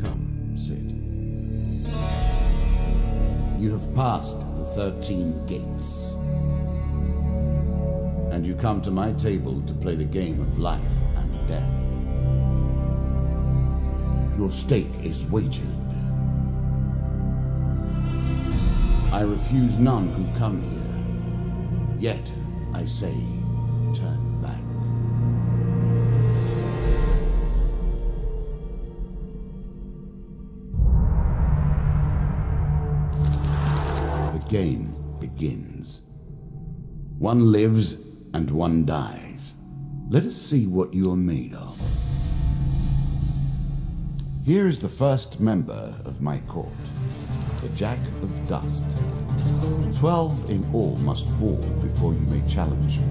Come, sit. You have passed the 13 gates. And you come to my table to play the game of life and death. Your stake is wagered. I refuse none who come here. Yet, I say, turn back. The game begins. One lives and one dies. Let us see what you are made of. Here is the first member of my court, the Jack of Dust. 12 in all must fall before you may challenge me.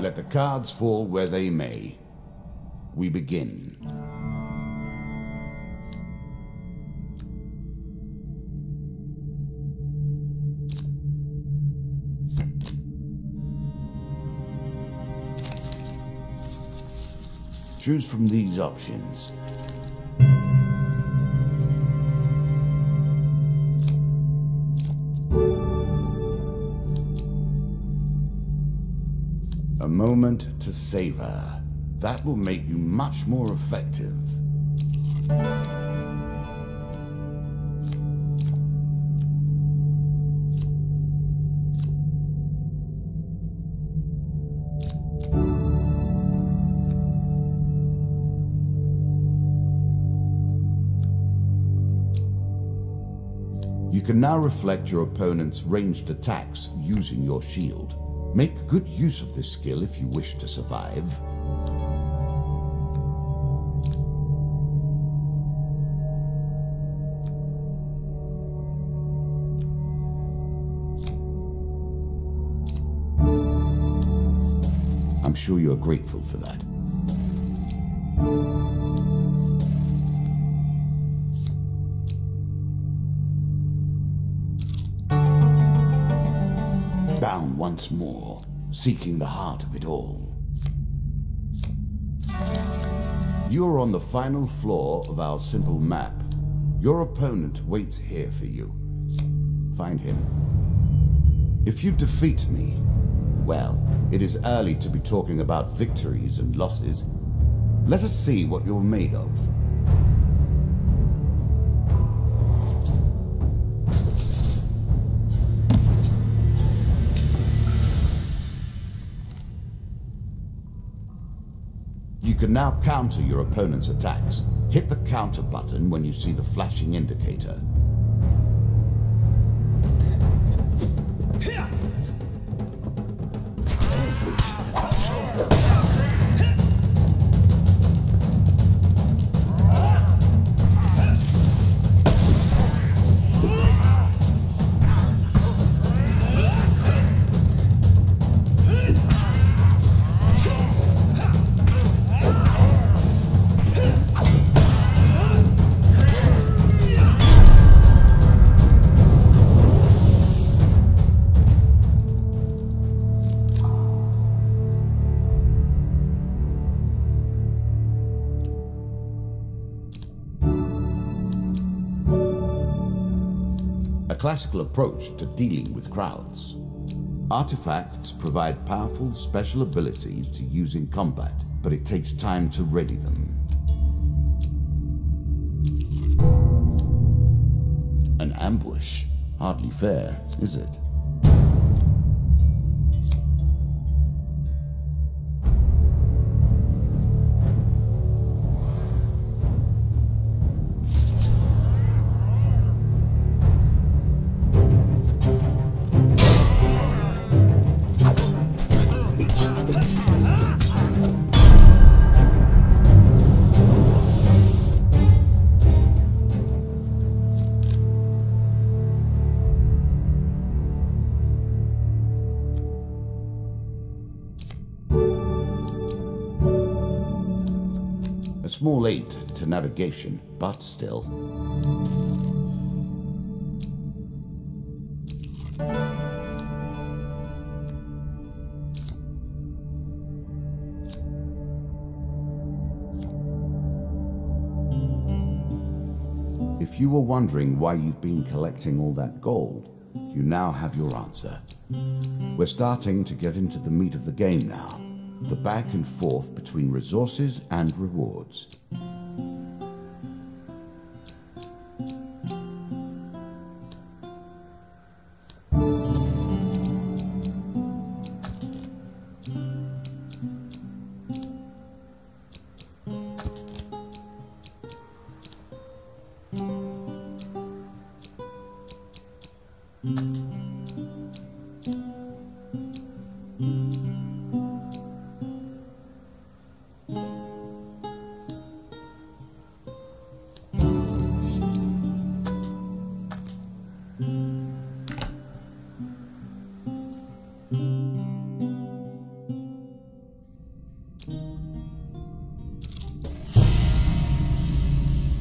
Let the cards fall where they may. We begin. Choose from these options. A moment to savor. That will make you much more effective. You can now reflect your opponent's ranged attacks using your shield. Make good use of this skill if you wish to survive. I'm sure you are grateful for that. Bound once more, seeking the heart of it all. You are on the final floor of our simple map. Your opponent waits here for you. Find him. If you defeat me, well, it is early to be talking about victories and losses. Let us see what you're made of. You can now counter your opponent's attacks. Hit the counter button when you see the flashing indicator. A classical approach to dealing with crowds. Artifacts provide powerful special abilities to use in combat, but it takes time to ready them. An ambush? Hardly fair, is it? A small aid to navigation, but still. If you were wondering why you've been collecting all that gold, you now have your answer. We're starting to get into the meat of the game now, the back and forth between resources and rewards.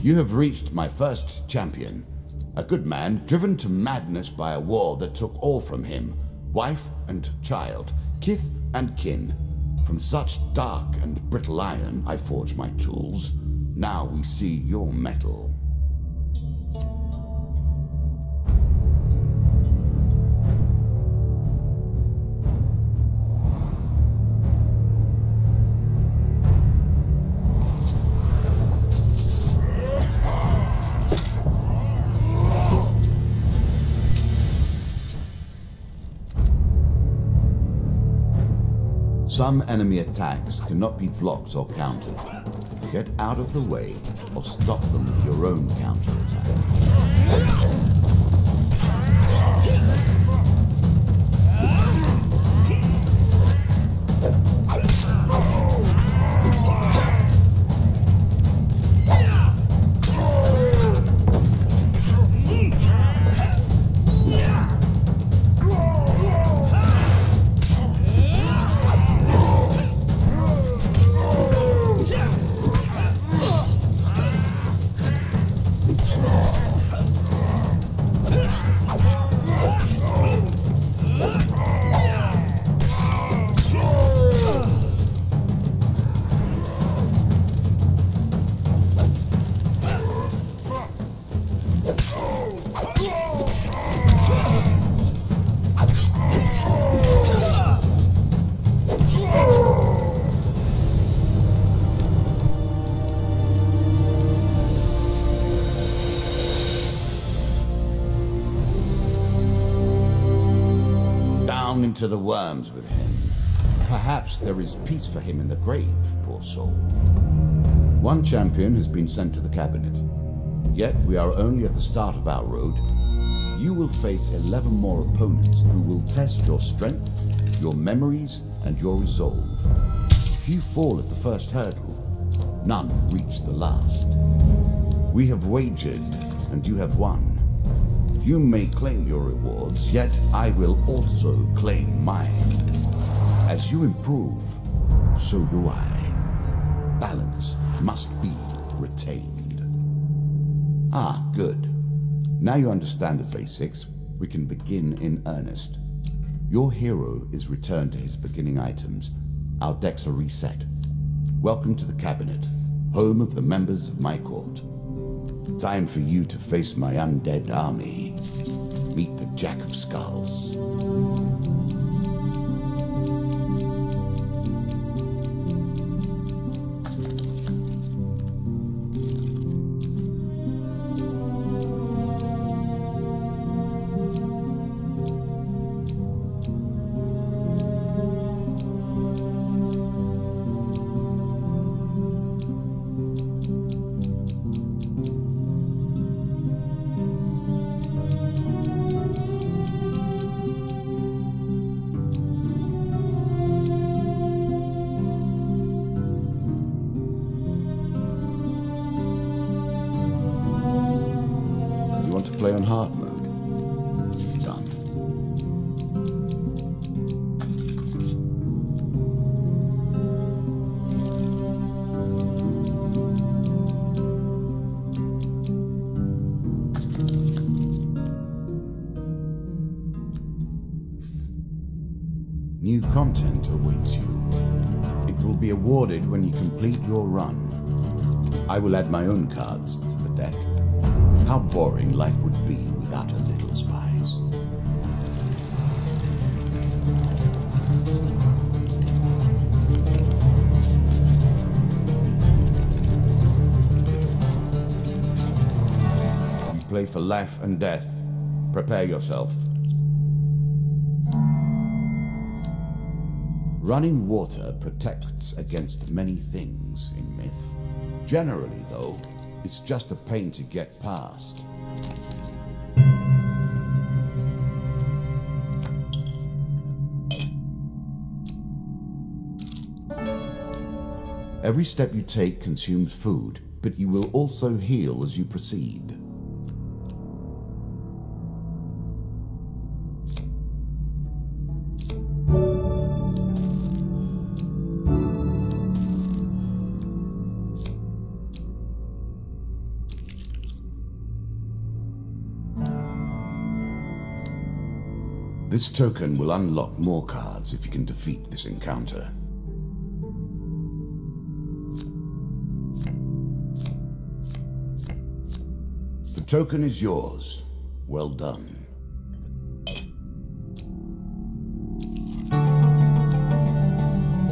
You have reached my first champion, a good man driven to madness by a war that took all from him, wife and child, kith and kin. From such dark and brittle iron I forge my tools. Now we see your metal. Some enemy attacks cannot be blocked or countered. Get out of the way or stop them with your own counterattack. Into the worms with him. Perhaps there is peace for him in the grave, poor soul. One champion has been sent to the cabinet. Yet we are only at the start of our road. You will face 11 more opponents who will test your strength, your memories, and your resolve. If you fall at the first hurdle, none reach the last. We have wagered, and you have won. You may claim your rewards, yet I will also claim mine. As you improve, so do I. Balance must be retained. Ah, good. Now you understand the basics, we can begin in earnest. Your hero is returned to his beginning items. Our decks are reset. Welcome to the cabinet, home of the members of my court. Time for you to face my undead army. Meet the Jack of Skulls. Play on hard mode. Done. New content awaits you. It will be awarded when you complete your run. I will add my own cards to the deck. How boring life would be without a little spice. You play for life and death. Prepare yourself. Running water protects against many things in myth. Generally, though, it's just a pain to get past. Every step you take consumes food, but you will also heal as you proceed. This token will unlock more cards if you can defeat this encounter. The token is yours. Well done.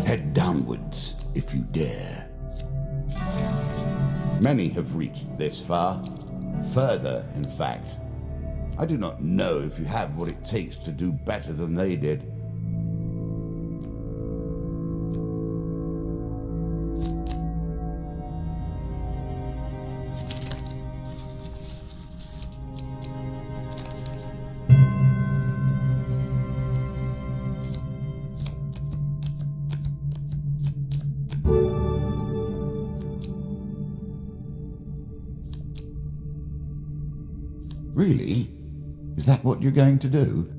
Head downwards if you dare. Many have reached this far. Further, in fact. I do not know if you have what it takes to do better than they did. Really? Is that what you're going to do?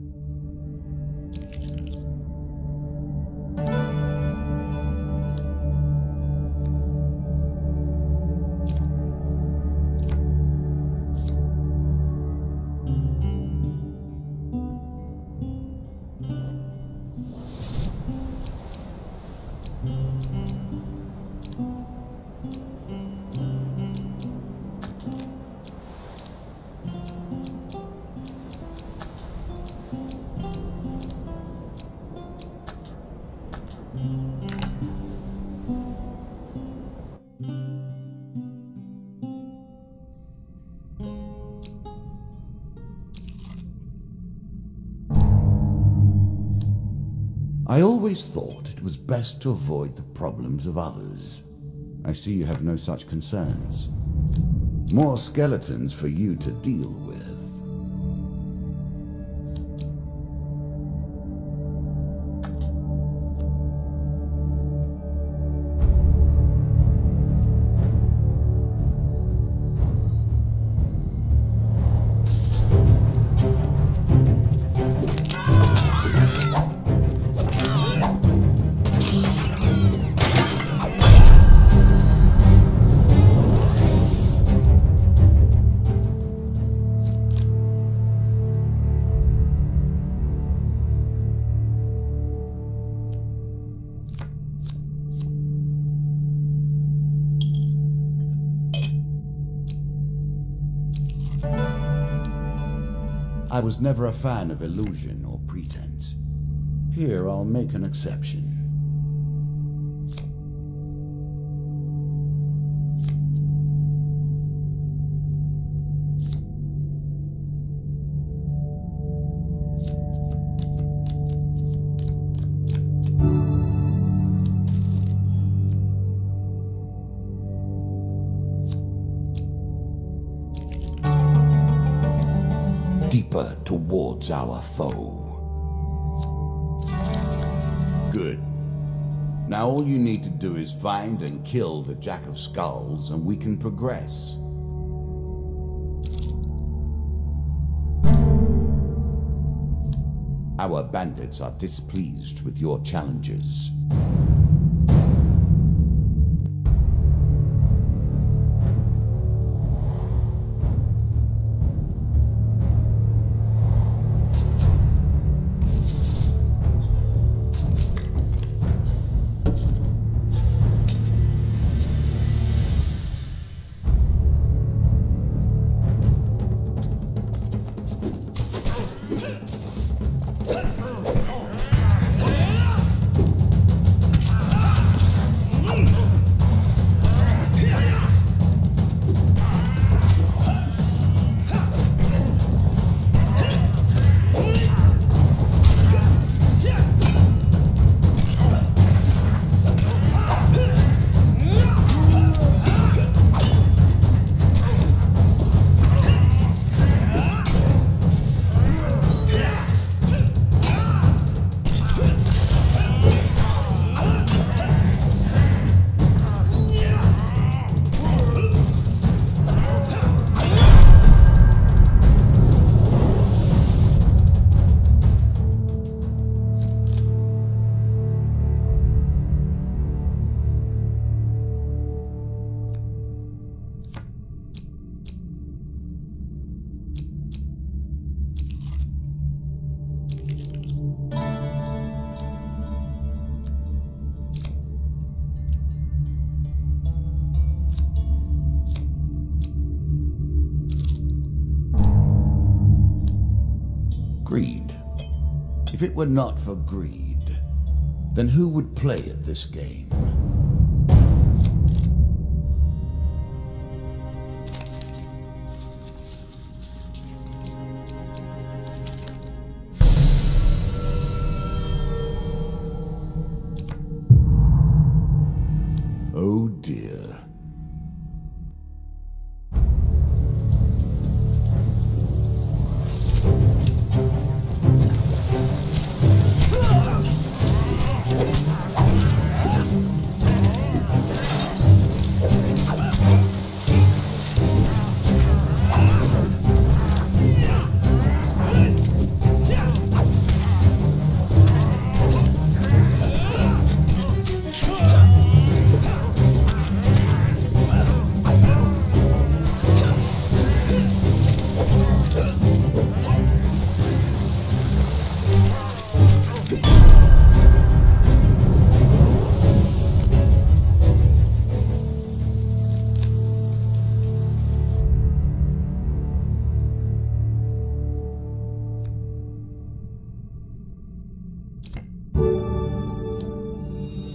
I always thought it was best to avoid the problems of others. I see you have no such concerns. More skeletons for you to deal with. I was never a fan of illusion or pretense. Here I'll make an exception. Deeper towards our foe. Good. Now all you need to do is find and kill the Jack of Skulls and we can progress. Our bandits are displeased with your challenges. If it were not for greed, then who would play at this game? Oh dear.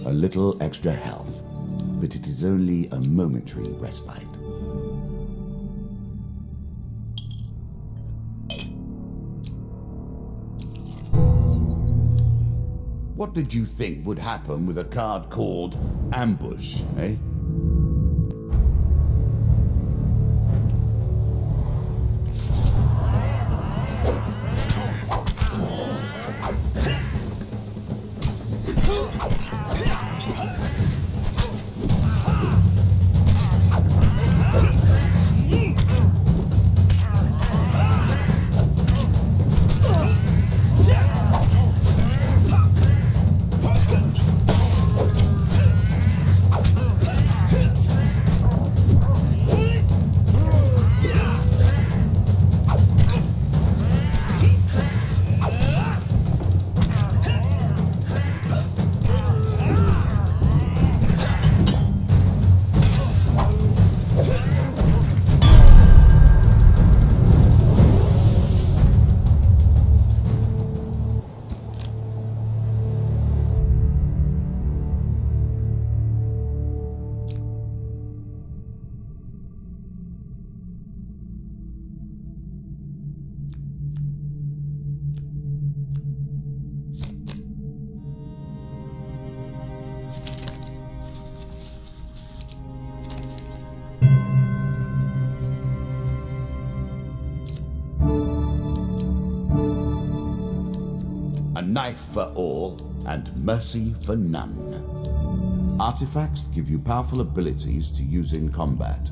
A little extra health, but it is only a momentary respite. What did you think would happen with a card called Ambush, eh? A knife for all, and mercy for none. Artifacts give you powerful abilities to use in combat.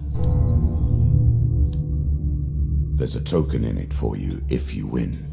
There's a token in it for you if you win.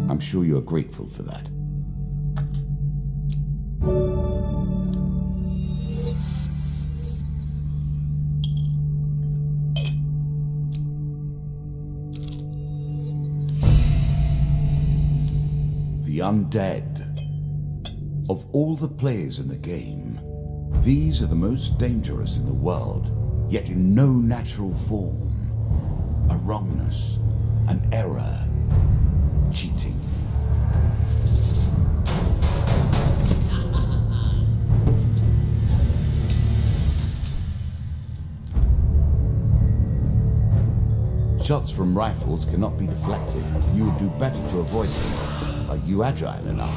I'm sure you're grateful for that. The undead. Of all the players in the game, these are the most dangerous in the world, yet in no natural form. A wrongness, an error, cheating. Shots from rifles cannot be deflected. You would do better to avoid them. Are you agile enough?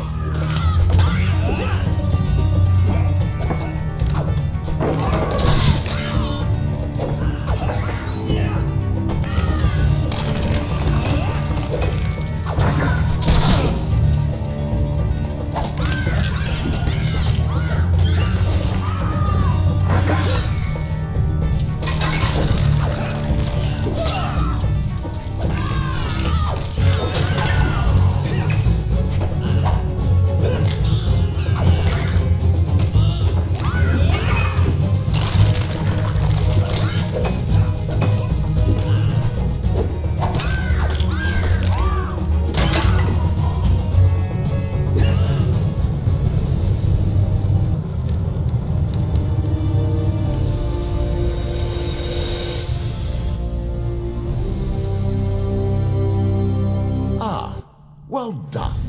Well done.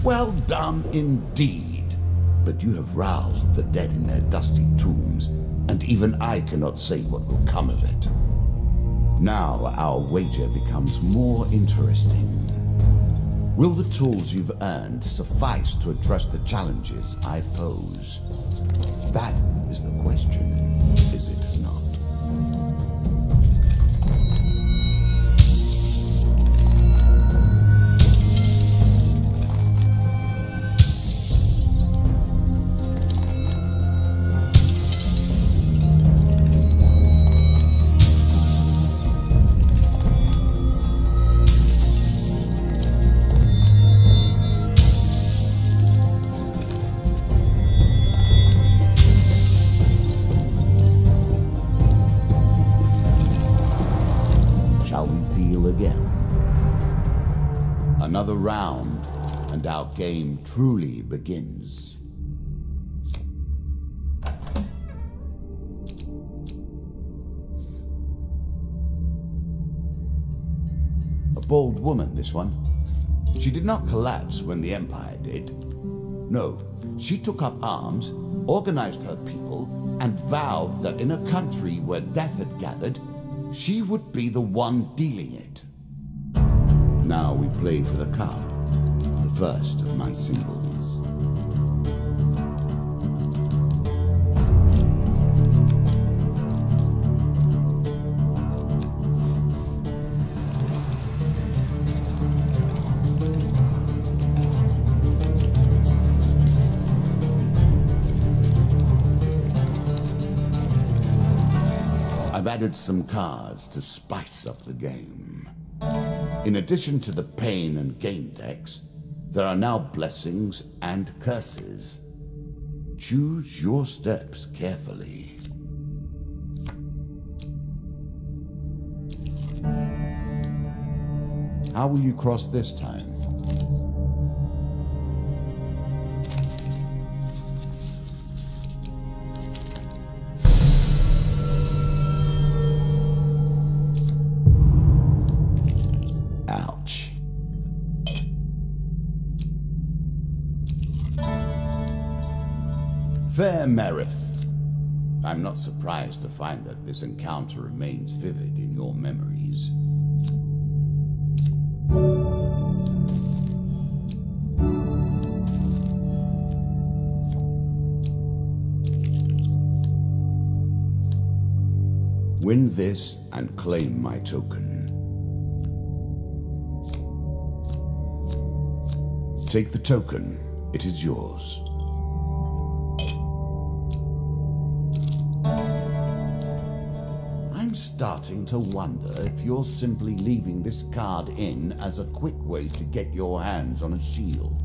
Well done indeed. But you have roused the dead in their dusty tombs, and even I cannot say what will come of it. Now our wager becomes more interesting. Will the tools you've earned suffice to address the challenges I pose? That is the question, is it not? Another round, and our game truly begins. A bold woman, this one. She did not collapse when the Empire did. No, she took up arms, organized her people, and vowed that in a country where death had gathered, she would be the one dealing it. Now we play for the cup, the first of my symbols. I've added some cards to spice up the game. In addition to the pain and gain decks, there are now blessings and curses. Choose your steps carefully. How will you cross this time? Ouch. Fair Merith, I'm not surprised to find that this encounter remains vivid in your memories. Win this and claim my token. Take the token. It is yours. I'm starting to wonder if you're simply leaving this card in as a quick way to get your hands on a shield.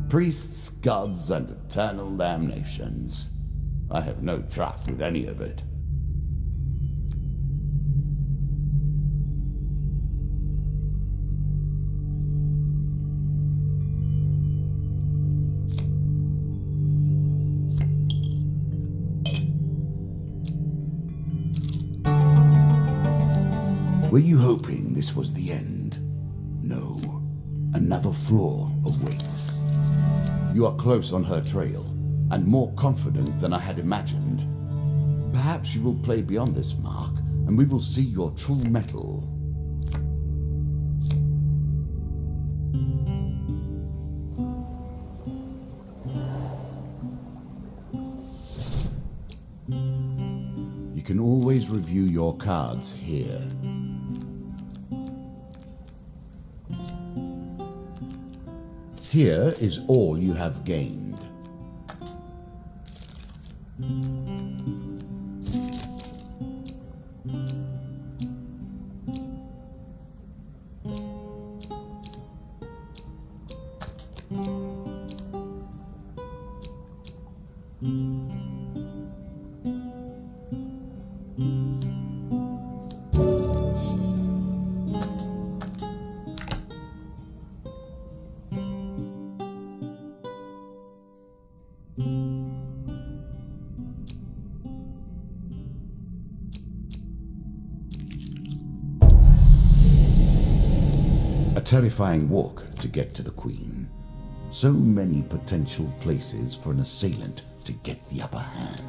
Priests, gods, and eternal damnations. I have no truck with any of it. Were you hoping this was the end? No. Another flaw awaits. You are close on her trail, and more confident than I had imagined. Perhaps you will play beyond this mark, and we will see your true mettle. You can always review your cards here. Here is all you have gained. A terrifying walk to get to the Queen. So many potential places for an assailant to get the upper hand.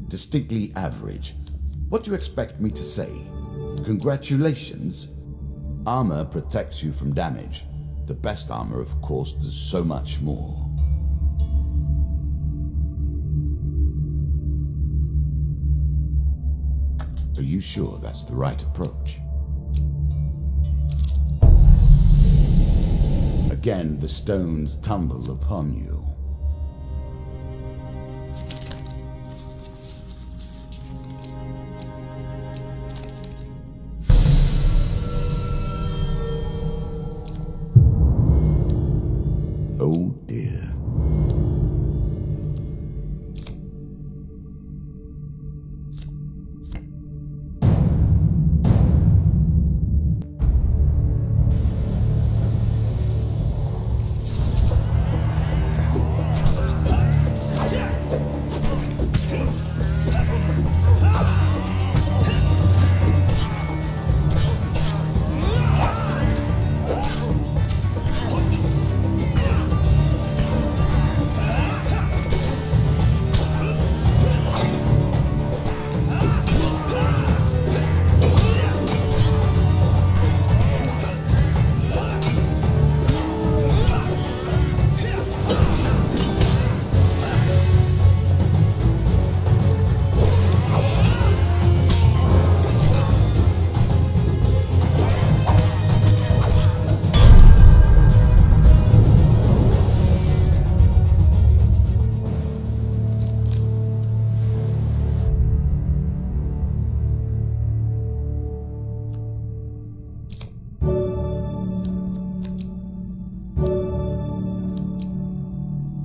Distinctly average. What do you expect me to say? Congratulations? Armor protects you from damage. The best armor, of course, does so much more. Are you sure that's the right approach? Again, the stones tumble upon you. Oh dear.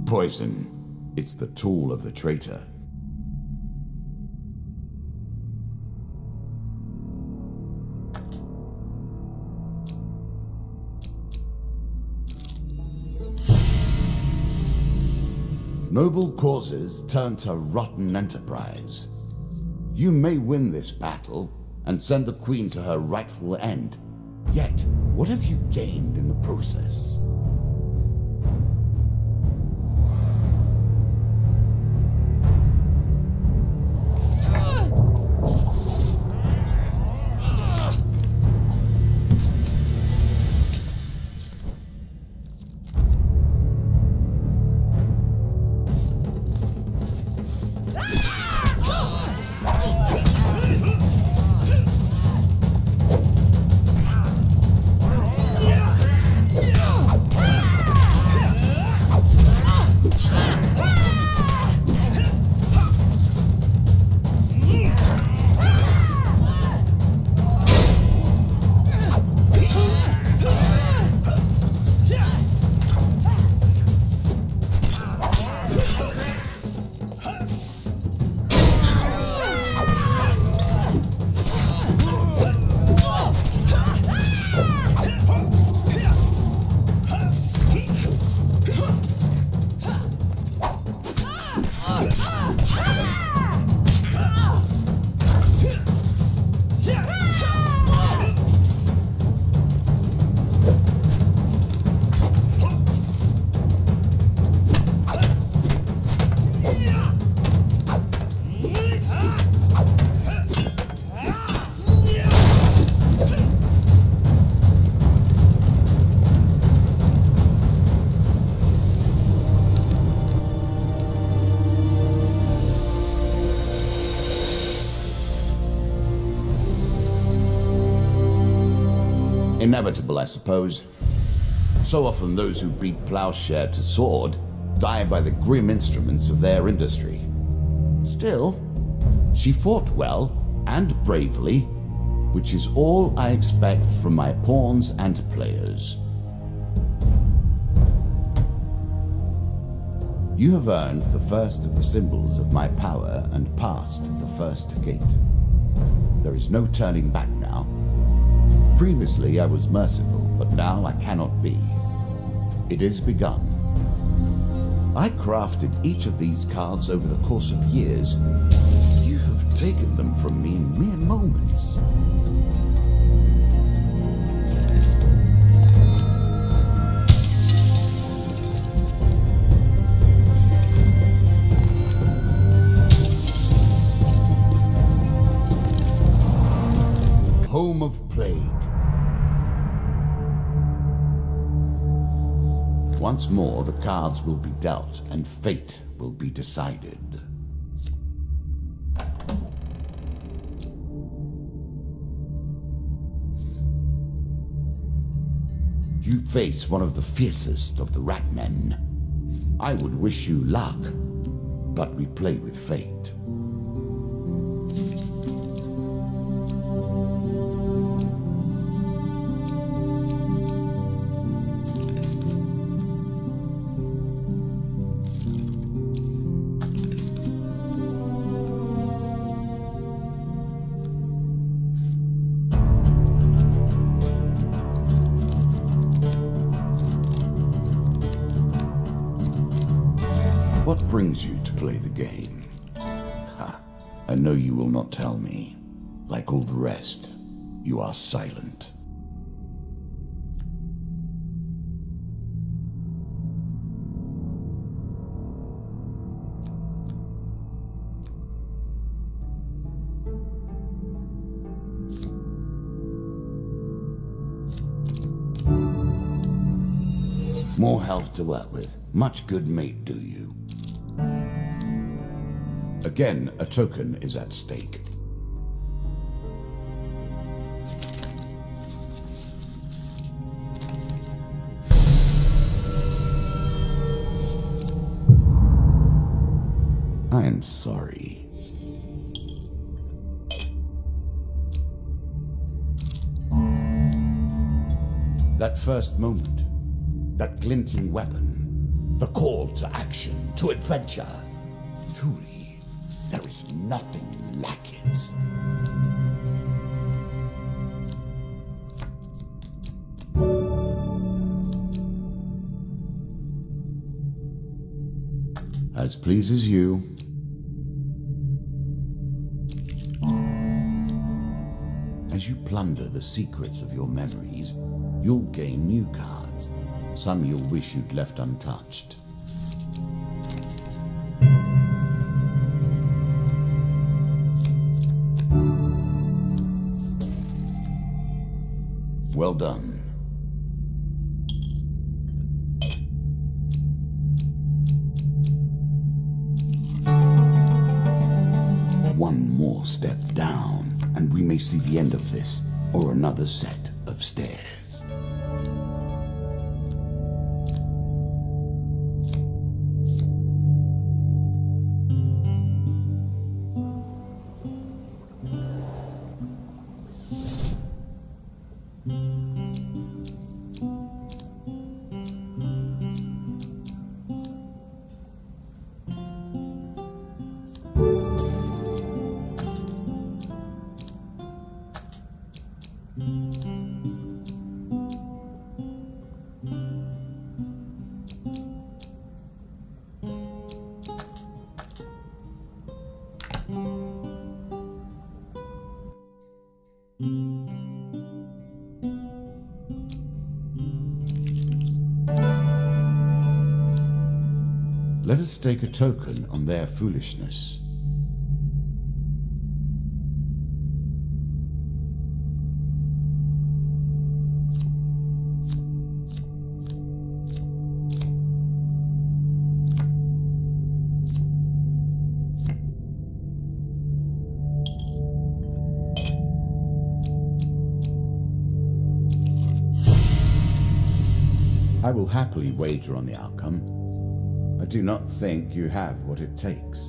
Poison. It's the tool of the traitor. Noble causes turn to rotten enterprise. You may win this battle and send the Queen to her rightful end, Yet, what have you gained in the process? Inevitable, I suppose. So often those who beat plowshare to sword die by the grim instruments of their industry. Still, she fought well and bravely, which is all I expect from my pawns and players. You have earned the first of the symbols of my power and passed the first gate. There is no turning back now. Previously I was merciful, but now I cannot be. It is begun. I crafted each of these cards over the course of years. You have taken them from me in mere moments. Home of Plague. Once more, the cards will be dealt, and fate will be decided. You face one of the fiercest of the Ratmen. I would wish you luck, but we play with fate. What brings you to play the game? Ha, I know you will not tell me. Like all the rest, you are silent. More health to work with. Much good mate, do you? Again, a token is at stake. I am sorry. That first moment, that glinting weapon, the call to action, to adventure. Truly, there is nothing like it. As pleases you. As As you plunder the secrets of your memories, you'll gain new cards. Some you'll wish you'd left untouched. Well done. One more step down, and we may see the end of this, or another set of stairs. Let us stake a token on their foolishness. I will happily wager on the outcome. I do not think you have what it takes.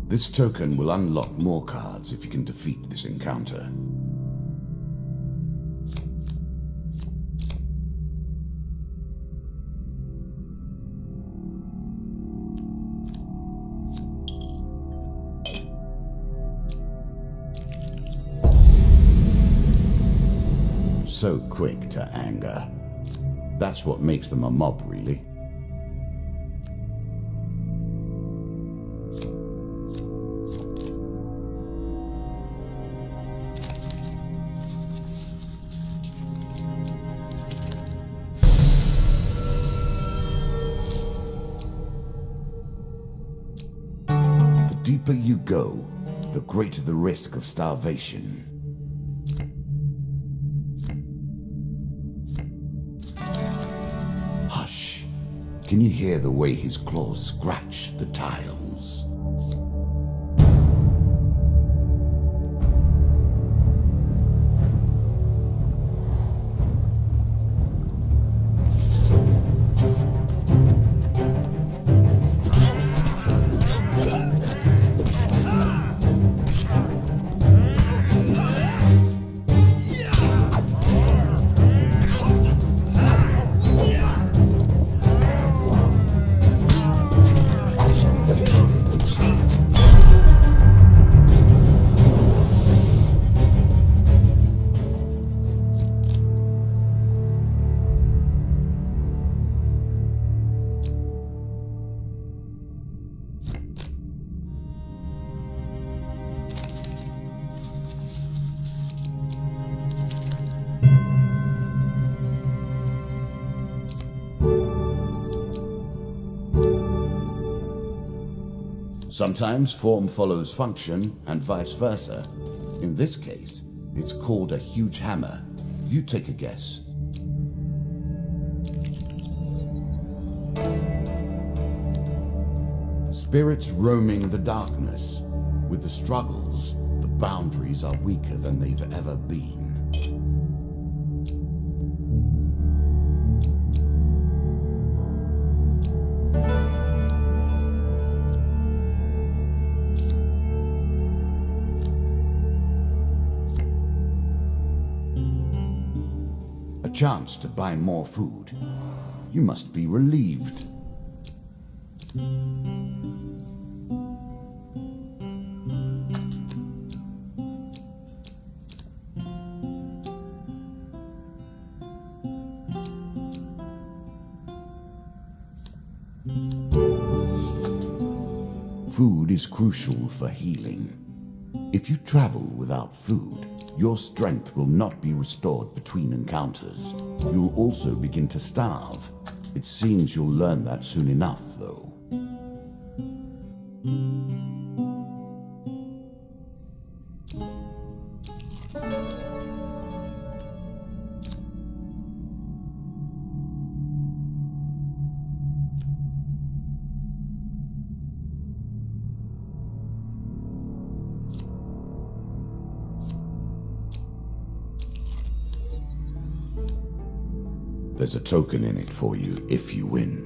This token will unlock more cards if you can defeat this encounter. So quick to anger. That's what makes them a mob, really. The deeper you go, the greater the risk of starvation. Hush. Can you hear the way his claws scratch the tiles? Sometimes form follows function, and vice versa. In this case, it's called a huge hammer. You take a guess. Spirits roaming the darkness. With the struggles, the boundaries are weaker than they've ever been. A chance to buy more food. You must be relieved. Food is crucial for healing. If you travel without food, your strength will not be restored between encounters. You'll also begin to starve. It seems you'll learn that soon enough, though. There's a token in it for you if you win.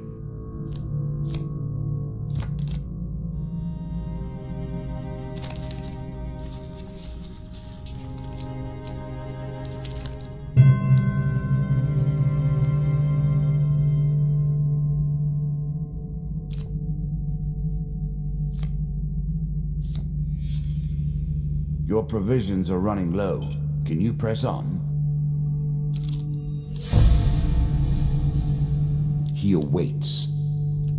Your provisions are running low. Can you press on? He awaits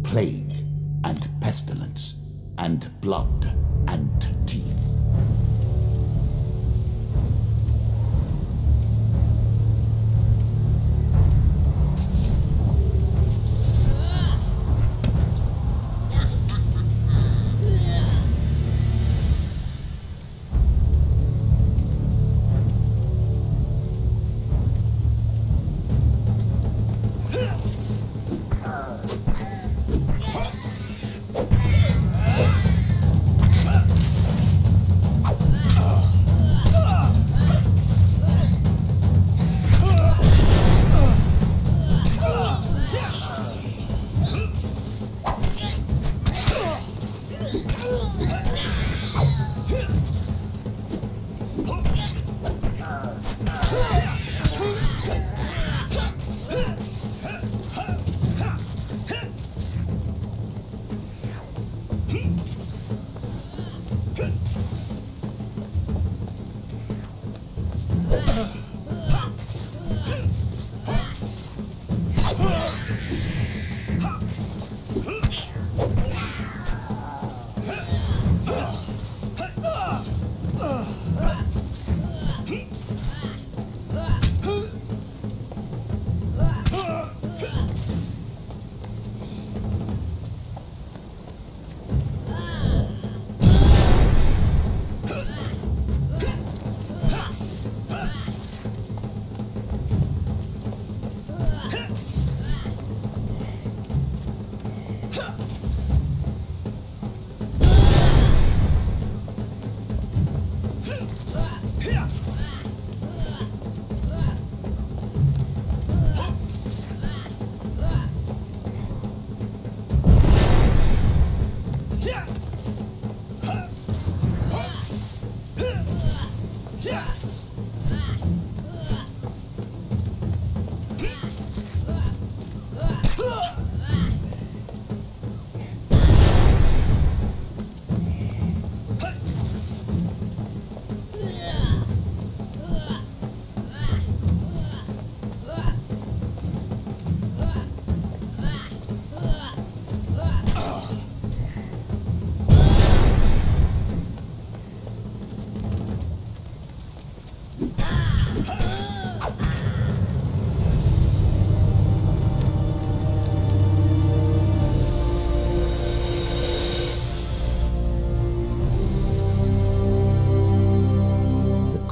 plague and pestilence and blood and teeth.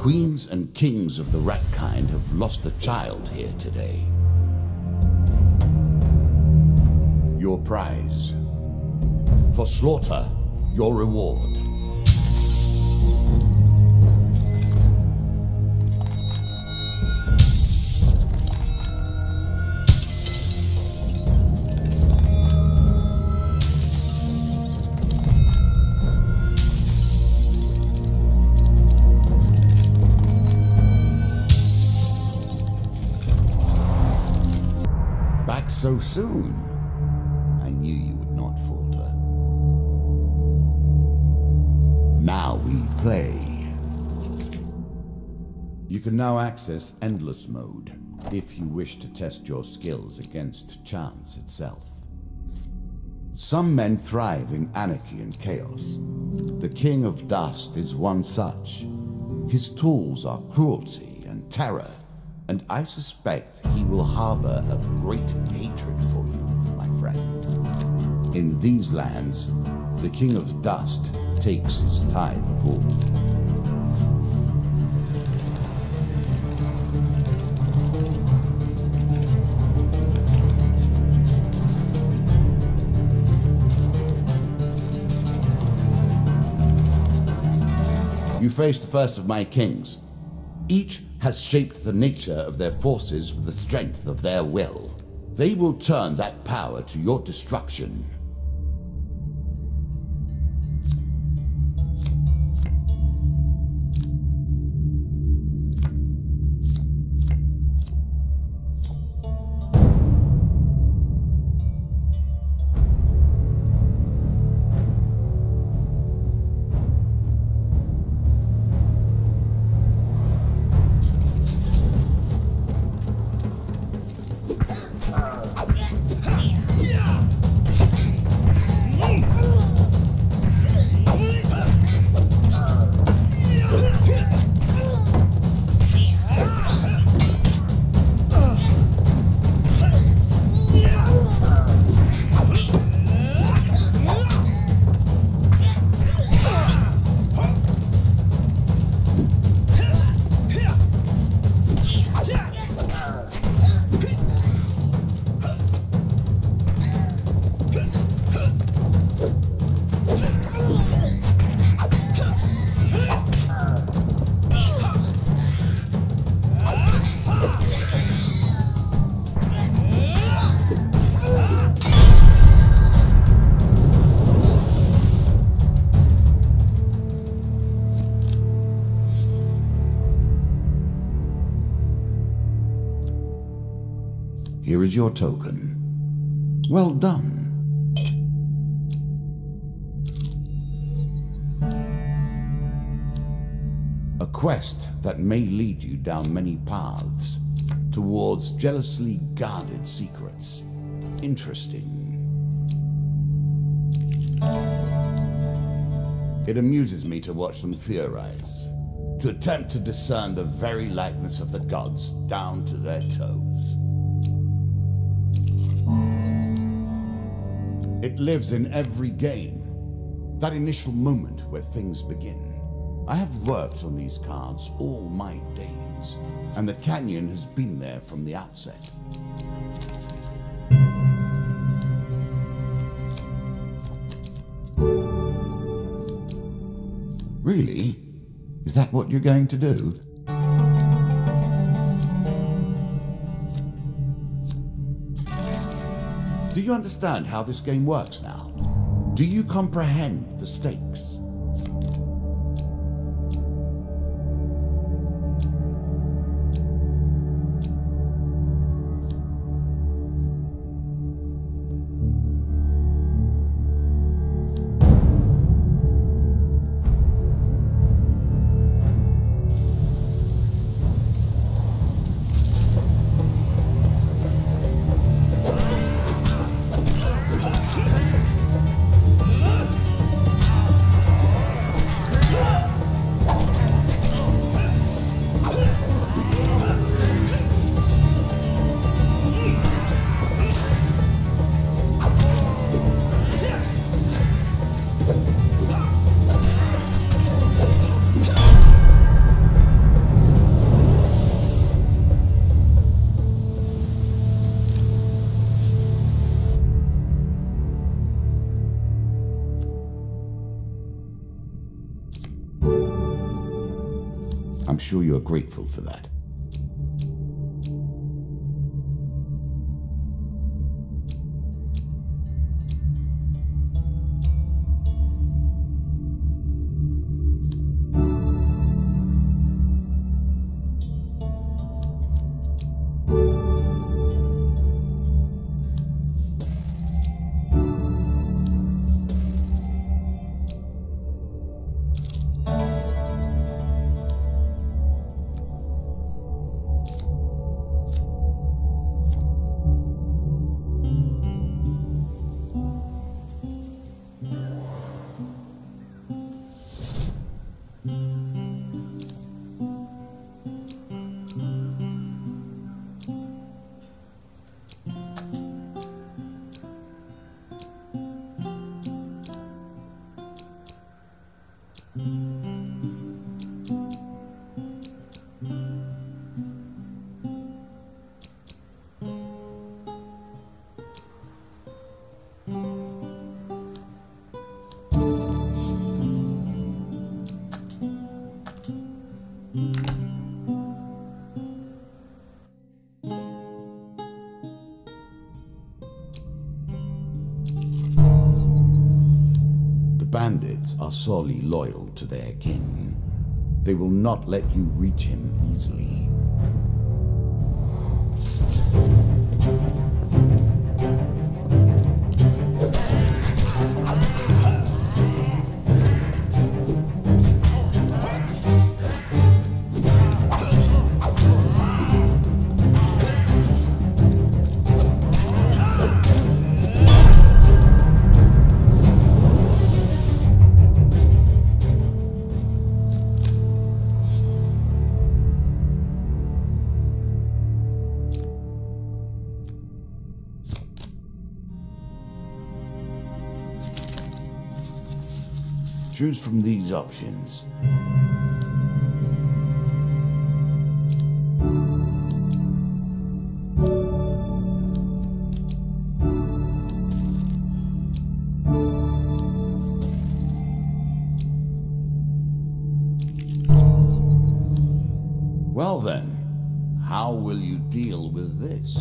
queens and kings of the rat kind have lost a child here today. Your prize. For slaughter, your reward. Back so soon? I knew you would not falter. Now we play. You can now access Endless Mode if you wish to test your skills against chance itself. Some men thrive in anarchy and chaos. The King of Dust is one such. His tools are cruelty and terror, and I suspect he will harbor a great hatred for you, my friend. In these lands, the King of Dust takes his tithe of all. You face the first of my kings. Each has shaped the nature of their forces with the strength of their will. They will turn that power to your destruction. Here is your token. Well done. A quest that may lead you down many paths towards jealously guarded secrets. Interesting. It amuses me to watch them theorize, to attempt to discern the very likeness of the gods down to their toes. It lives in every game, that initial moment where things begin. I have worked on these cards all my days, and the canyon has been there from the outset. Really? Is that what you're going to do? Do you understand how this game works now? Do you comprehend the stakes? I'm sure you're grateful for that. Bandits are sorely loyal to their king. They will not let you reach him easily. Choose from these options. Well then, how will you deal with this?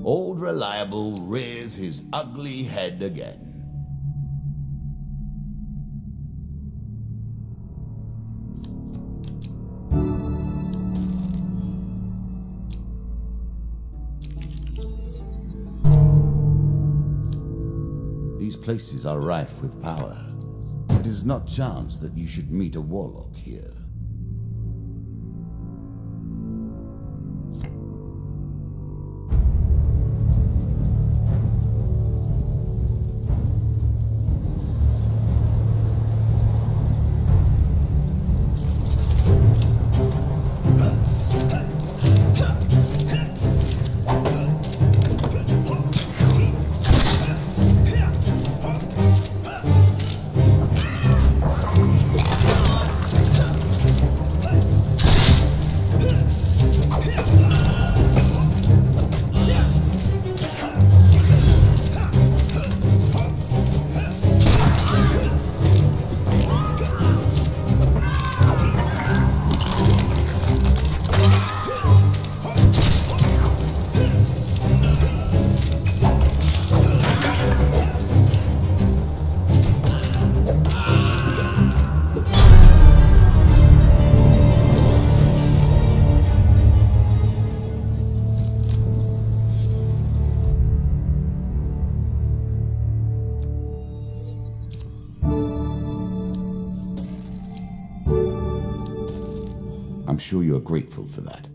Old Reliable rears his ugly head again. places are rife with power. It is not chance that you should meet a warlock here. I'm sure you're grateful for that.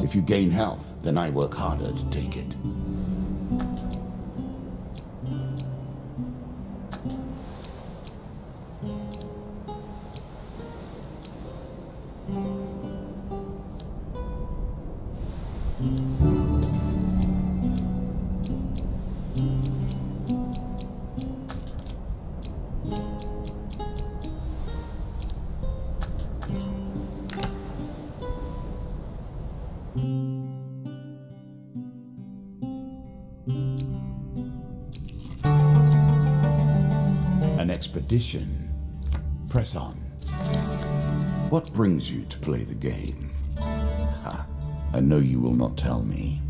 If you gain health, then I work harder to take it. An expedition. Press on. What brings you to play the game? Ha, I know you will not tell me.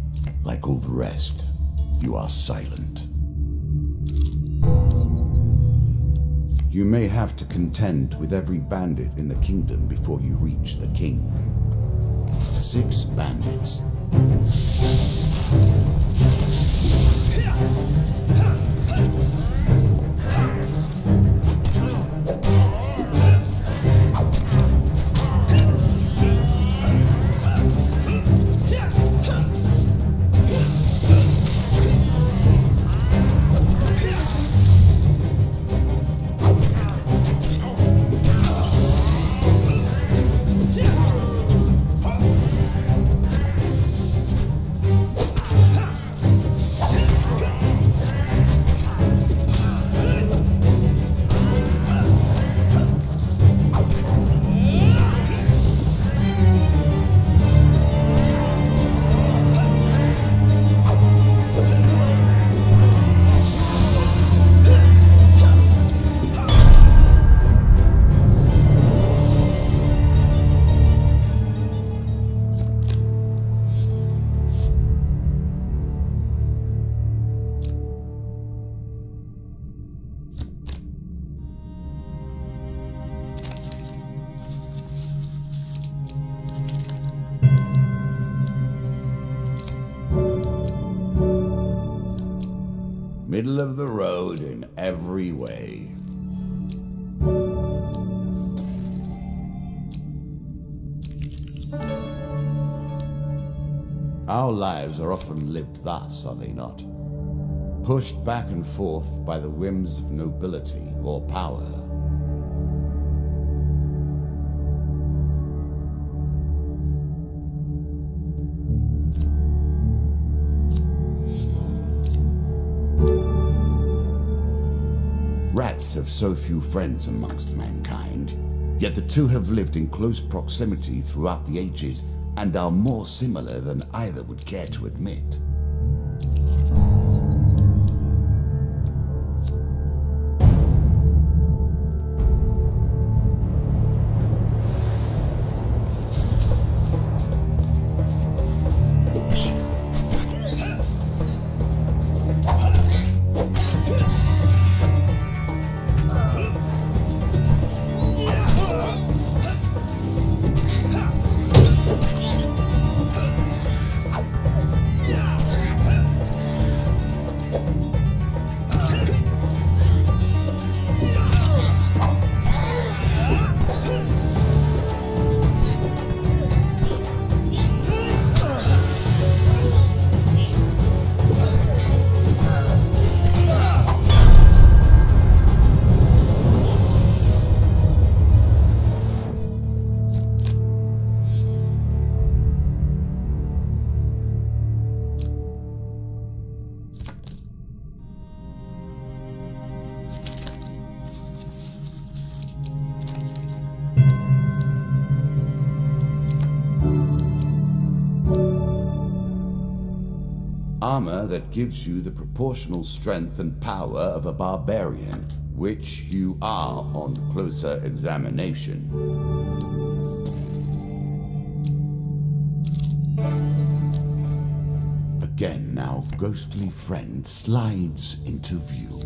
Like all the rest, you are silent. You may have to contend with every bandit in the kingdom before you reach the king. 6 bandits. Middle of the road in every way. Our lives are often lived thus, are they not? Pushed back and forth by the whims of nobility or power. Rats have so few friends amongst mankind, yet the two have lived in close proximity throughout the ages and are more similar than either would care to admit. armor that gives you the proportional strength and power of a barbarian, which you are on closer examination. Again, our ghostly friend slides into view.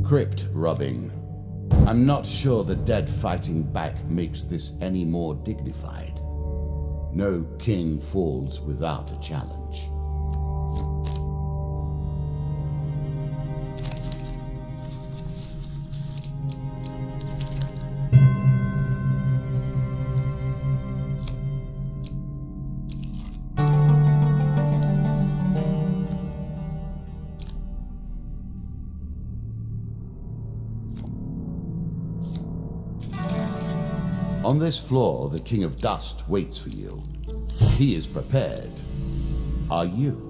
Crypt rubbing. I'm not sure the dead fighting back makes this any more dignified. No king falls without a challenge. On this floor, the King of Dust waits for you. He is prepared. Are you?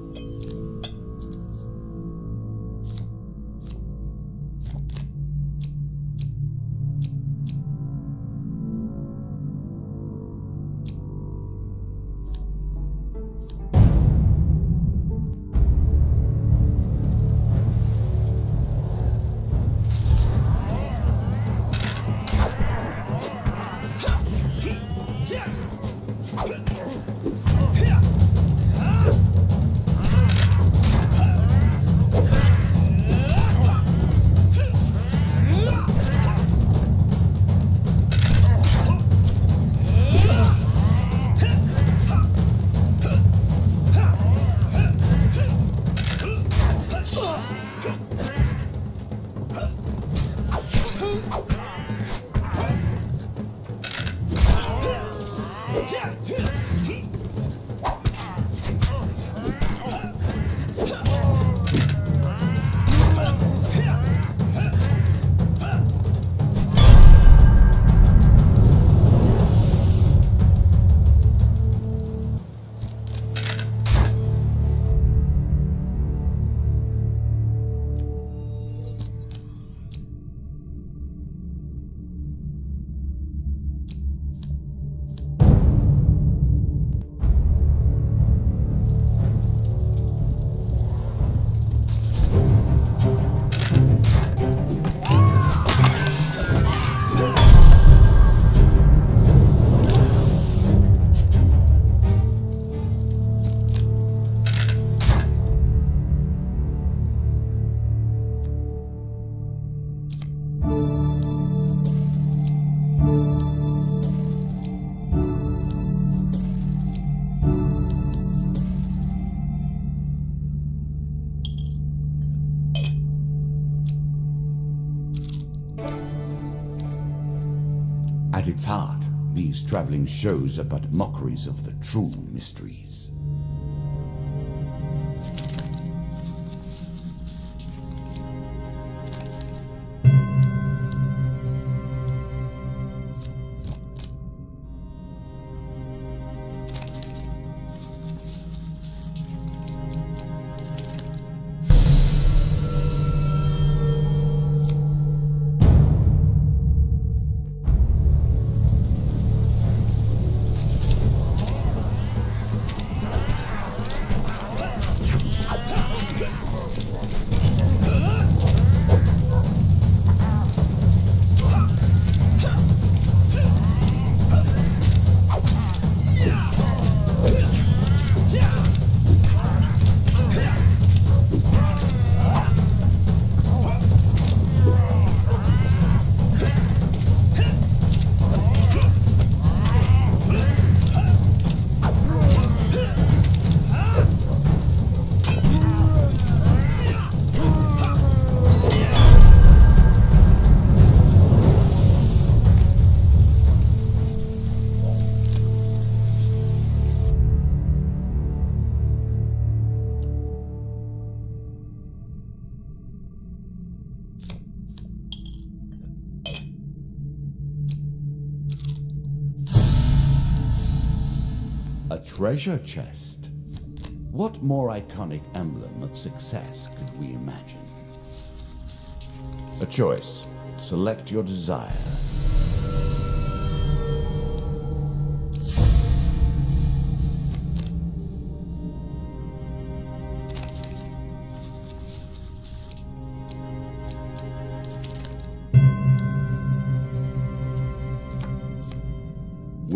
At its heart, these traveling shows are but mockeries of the true mysteries. A treasure chest. What more iconic emblem of success could we imagine? A choice. Select your desire.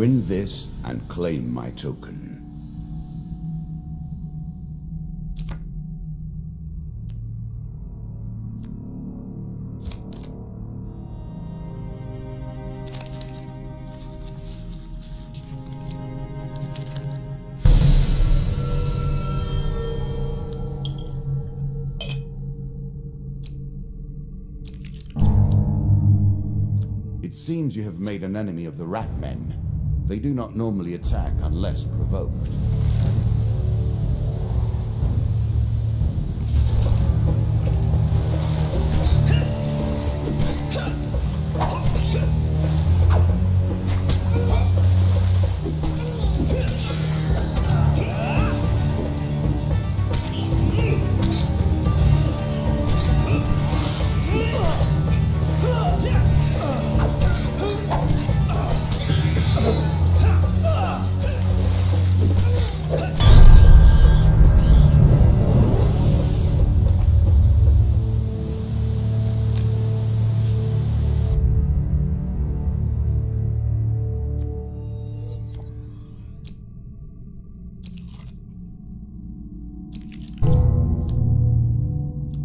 Win this and claim my token. It seems you have made an enemy of the Rat Men. They do not normally attack unless provoked.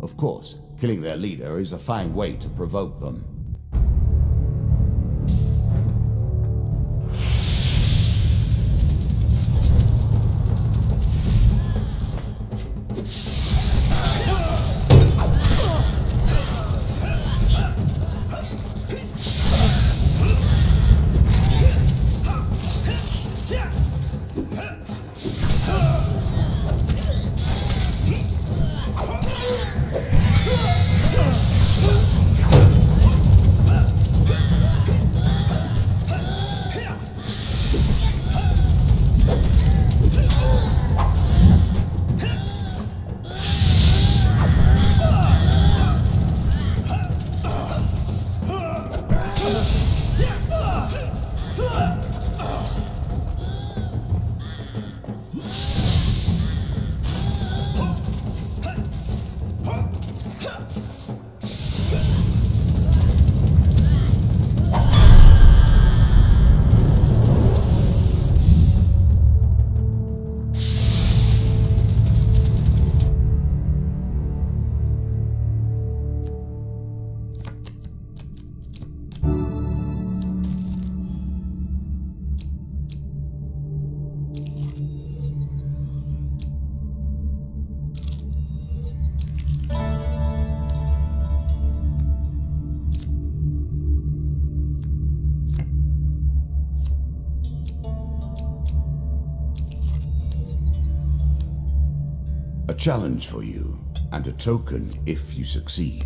Of course, killing their leader is a fine way to provoke them. A challenge for you, and a token if you succeed.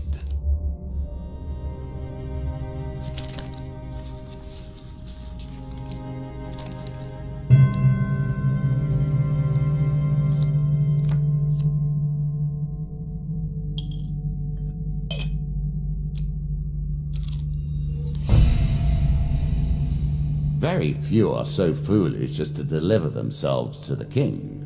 Very few are so foolish as to deliver themselves to the king.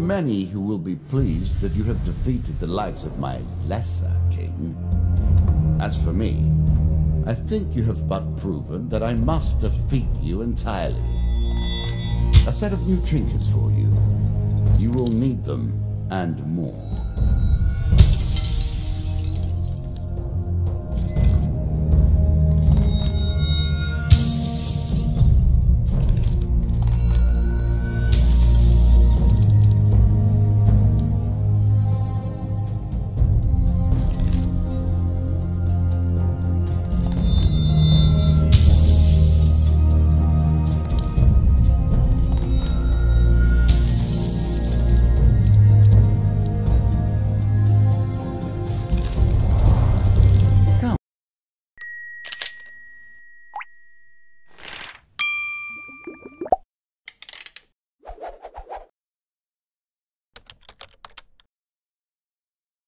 many who will be pleased that you have defeated the likes of my lesser king. As for me, I think you have but proven that I must defeat you entirely. A set of new trinkets for you. You will need them, and more.